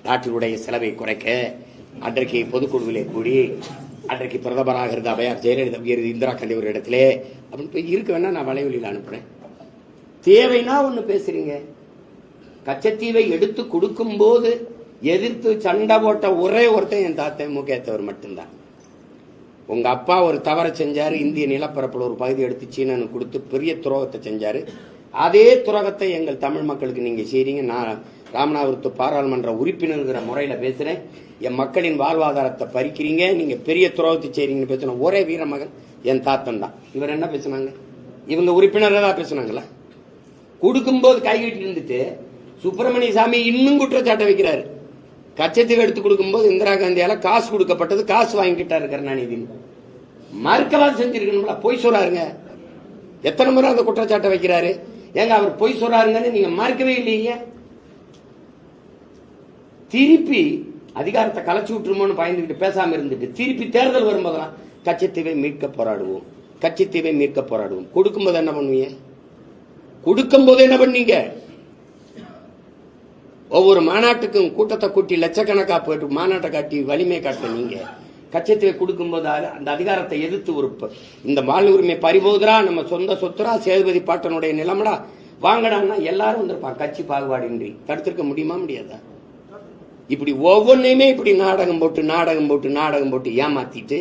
நாட்டினுடைய செலவை குறைக்க அன்றைக்கு பொதுக்குழுவிலே கூடி அன்றைக்கு பிரதமராக இருந்த அவையார் ஜெயலலிதா இந்திரா காந்தி ஒரு இடத்திலே அப்படின்னு போய் இருக்க வேணா நான் வலைவலியில் அனுப்புறேன். தேவைன்னா ஒண்ணு பேசுறீங்க. கச்சத்தீவை எடுத்து கொடுக்கும் போது எதிர்த்து சண்டை போட்ட ஒரே ஒருத்தன் என் தாத்தா முகேத்தவர் மட்டும்தான். உங்க அப்பா ஒரு தவறை செஞ்சாரு, இந்திய நிலப்பரப்புல ஒரு பகுதி எடுத்து சீனனுக்கு கொடுத்து பெரிய துரோகத்தை செஞ்சாரு. அதே துரோகத்தை எங்கள் தமிழ் மக்களுக்கு நீங்க செய்றீங்க. நான் ராமநாதபுரத்து பாராளுமன்ற உறுப்பினர்கிற முறையில பேசுறேன். என் மக்களின் வாழ்வாதாரத்தை பறிக்கிறீங்க, நீங்க பெரிய துரோகத்தை செய்றீங்கன்னு பேசின ஒரே வீரமகன் என் தாத்தன் தான். இவர் என்ன பேசினாங்க? இவங்க உறுப்பினர் தான் பேசினாங்களா? கொடுக்கும்போது கைகட்டி இருந்துட்டு சுப்பிரமணிய சாமி இன்னும் குற்றச்சாட்டை வைக்கிறாரு. கச்சத்தீவை எடுத்து கொடுக்கும்போது இந்திரா காந்தியால காசு கொடுக்கப்பட்டது, காசு வாங்கிட்டாரு கருணாநிதி. மறுக்கவா செஞ்சிருக்கணும்ல? பொய் சொல்றாருங்க. எத்தனை முறை அந்த குற்றச்சாட்டை வைக்கிறாரு? ஏங்க அவர் பொய் சொல்றாருங்கன்னு நீங்க மறுக்கவே இல்லையே. திருப்பி அதிகாரத்தை கலைச்சு விட்டுருமோன்னு பயந்துகிட்டு பேசாம இருந்துட்டு திருப்பி தேர்தல் வரும்போதெல்லாம் கச்சத்தீவை மீட்க போராடுவோம், கச்சத்தீவை மீட்க போராடுவோம். கொடுக்கும்போது என்ன பண்ணுவீங்க? கொடுக்கும் போது என்ன பண்ணீங்க? ஒவ்வொரு மாநாட்டுக்கும் கூட்டத்தை கூட்டி லட்சக்கணக்கா போயிட்டு மாநாட்டை காட்டி வலிமை காட்ட நீங்க கச்சத்தீவை கொடுக்கும் போது அந்த அதிகாரத்தை எதிர்த்து ஒரு இந்த மாநில உரிமை பறிபோதுரா, நம்ம சொந்த சொத்துரா, சேதுபதி பாட்டனுடைய நிலமடா வாங்கடான்னா எல்லாரும் வந்திருப்பாங்க. கட்சி பாகுபாடின்றி தடுத்திருக்க முடியுமா? முடியாதா? இப்படி ஒவ்வொன்றையுமே இப்படி நாடகம் போட்டு ஏமாத்திட்டு